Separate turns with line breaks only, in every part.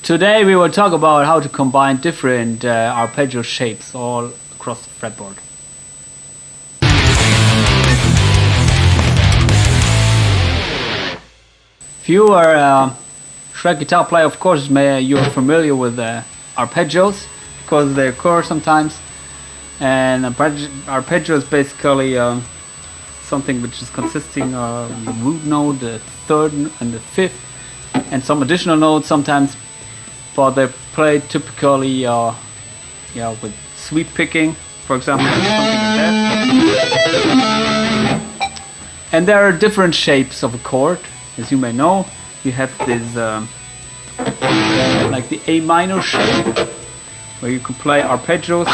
Today we will talk about how to combine different arpeggio shapes all across the fretboard. If you are a shred guitar player, of course you're familiar with arpeggios because they occur sometimes. And arpeggio is basically something which is consisting of the root note, the third and the fifth, and some additional notes sometimes. But they're played typically with sweep picking, for example, something like that. And there are different shapes of a chord, as you may know. You have this like the A minor shape, where you can play arpeggios,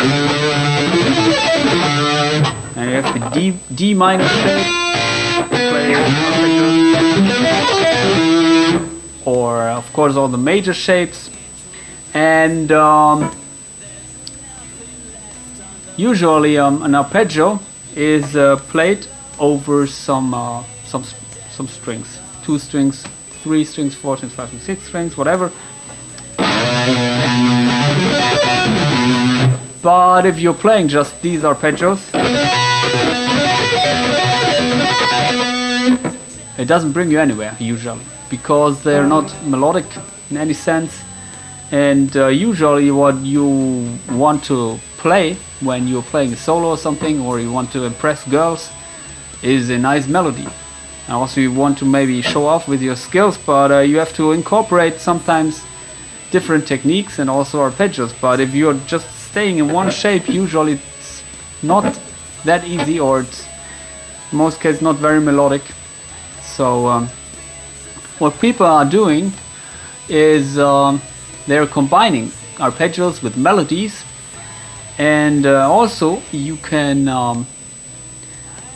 and you have the D minor shape, play arpeggios, or of course all the major shapes. And usually an arpeggio is played over some strings, 2 strings, 3 strings, 4 strings, 5 strings, 6 strings, whatever. But if you're playing just these arpeggios, it doesn't bring you anywhere usually, because they're not melodic in any sense. And usually what you want to play when you're playing a solo or something, or you want to impress girls, is a nice melody. And also you want to maybe show off with your skills, but you have to incorporate sometimes different techniques and also arpeggios. But if you're just staying in one shape, usually it's not that easy, or it's in most cases not very melodic. So what people are doing is they're combining arpeggios with melodies, and also you can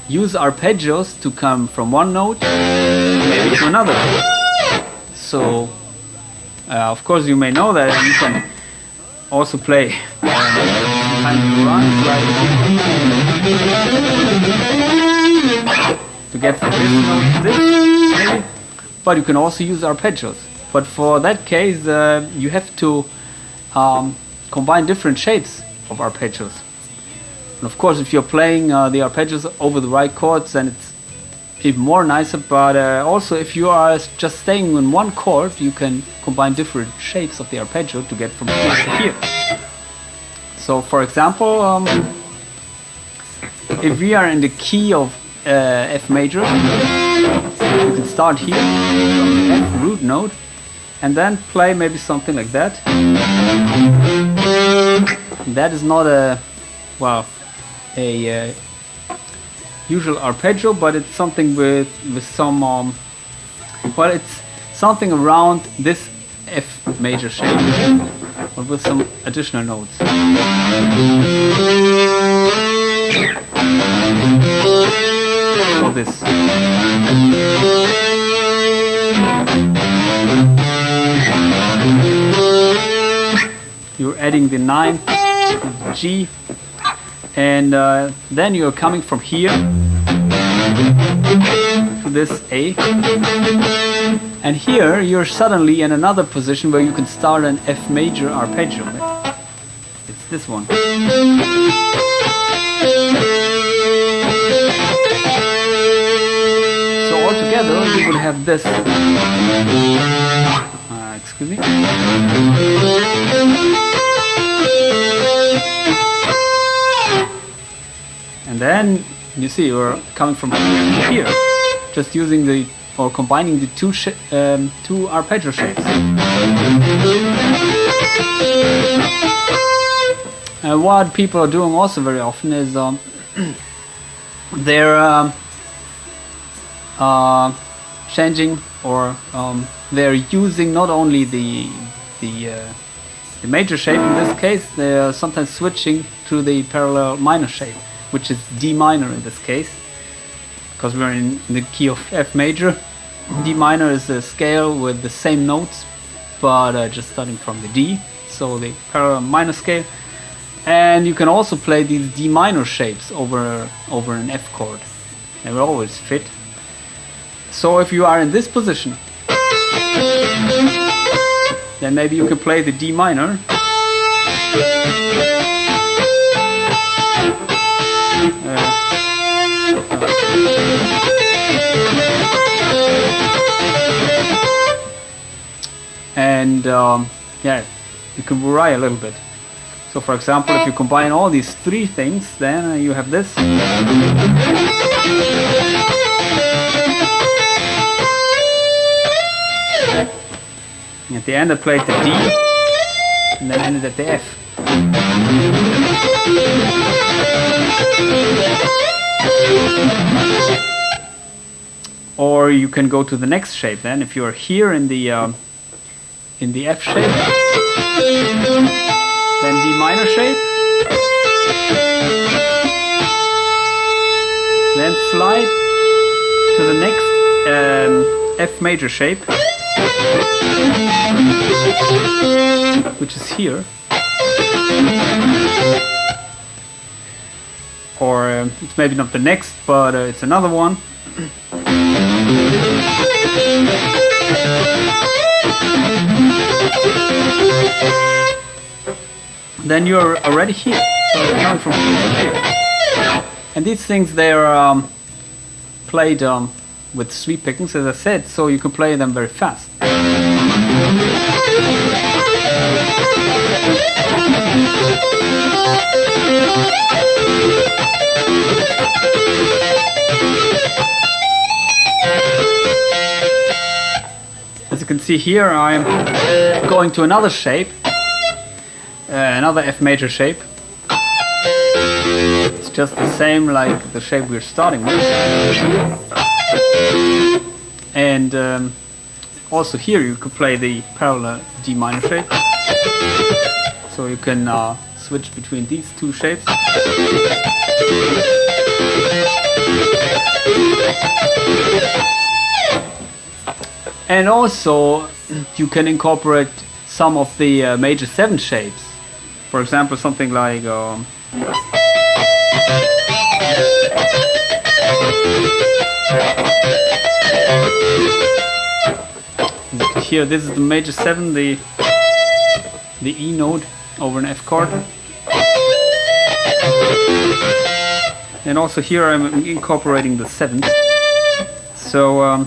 use arpeggios to come from one note maybe to another. So of course you may know that you can also play kind of runs like to get from this note to this, maybe. But you can also use arpeggios. But for that case, you have to combine different shapes of arpeggios. And of course, if you're playing the arpeggios over the right chords, then it's even more nicer. But also, if you are just staying in one chord, you can combine different shapes of the arpeggio to get from here to here. So, for example, if we are in the key of F major, you can start here from the F root note, and then play maybe something like that. That is not a usual arpeggio, but it's something with some it's something around this F major shape, but with some additional notes. So this. You're adding the 9th, the G, and then you're coming from here to this A, and here you're suddenly in another position where you can start an F major arpeggio. It's this one. So altogether you would have this. Excuse me. And then you see we're coming from here, just using combining the two arpeggio shapes. And what people are doing also very often is they're changing, or they're using not only the major shape. In this case, they are sometimes switching to the parallel minor shape, which is D minor in this case, because we're in the key of F major. D minor is a scale with the same notes, but just starting from the D, so the parallel minor scale. And you can also play these D minor shapes over an F chord. They will always fit. So if you are in this position, then maybe you can play the D minor. And yeah, you can vary a little bit. So for example, if you combine all these three things, then you have this. At the end I played the D, and then ended at the F. Or you can go to the next shape then. If you are here in the F shape, then D minor shape, then slide to the next F major shape, which is here. Or it's maybe not the next, but it's another one. Then you're already here. So you're coming from here. And these things, they're played with sweep pickings, as I said, so you can play them very fast. As you can see here, I'm going to another shape, another F major shape. It's just the same like the shape we're starting with. And also here you could play the parallel D minor shape. So you can switch between these two shapes. And also you can incorporate some of the major 7 shapes. For example, something like here, this is the major 7, the E note over an F chord. And also here I'm incorporating the 7th. So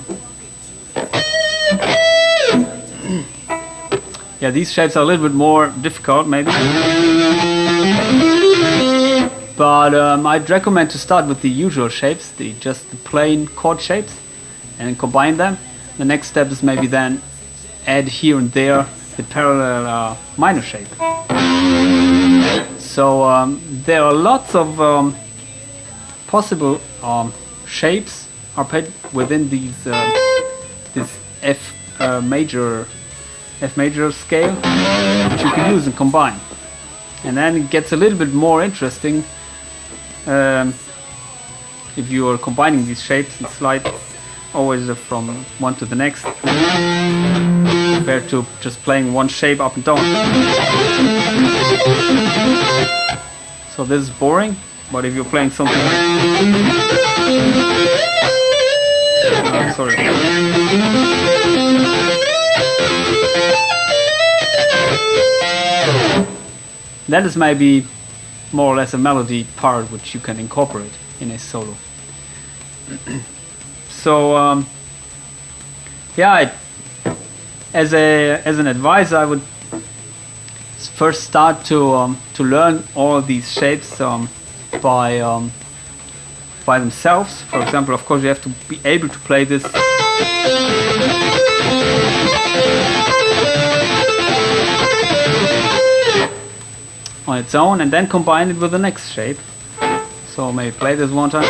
yeah, these shapes are a little bit more difficult maybe. But I'd recommend to start with the usual shapes, just the plain chord shapes, and combine them. The next step is maybe then add here and there the parallel minor shape. So there are lots of possible shapes within these this F major scale, which you can use and combine. And then it gets a little bit more interesting if you are combining these shapes and slide always from one to the next, compared to just playing one shape up and down. So this is boring, but if you're playing something sorry. That is maybe more or less a melody part which you can incorporate in a solo. So yeah, as an advice, I would first start to learn all these shapes by themselves. For example, of course, you have to be able to play this on its own, and then combine it with the next shape. So maybe play this one time.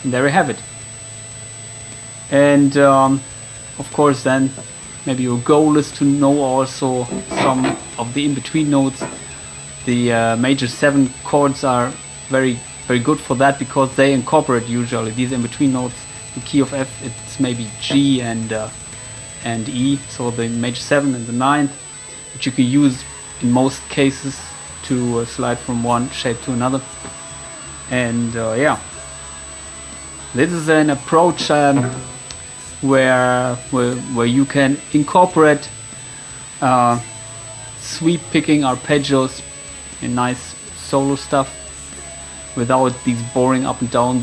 And there we have it. And of course then maybe your goal is to know also some of the in-between notes. The major 7 chords are very good for that, because they incorporate usually these in-between notes. The key of F, it's maybe G and E, so the major 7 and the 9th, which you can use in most cases to slide from one shape to another. And yeah, This is an approach where you can incorporate sweep picking arpeggios in nice solo stuff without these boring up and down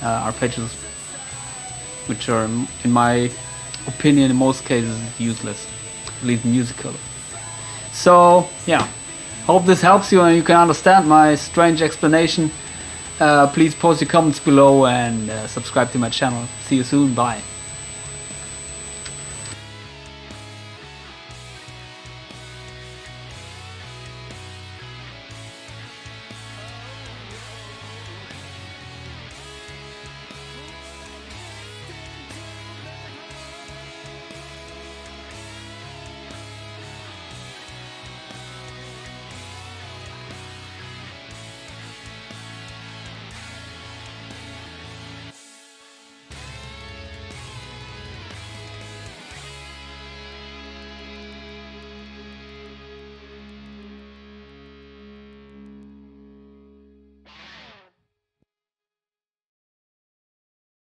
arpeggios, which are, in my opinion, in most cases useless, at least musically. So yeah, hope this helps you and you can understand my strange explanation. Please post your comments below and subscribe to my channel. See you soon, bye.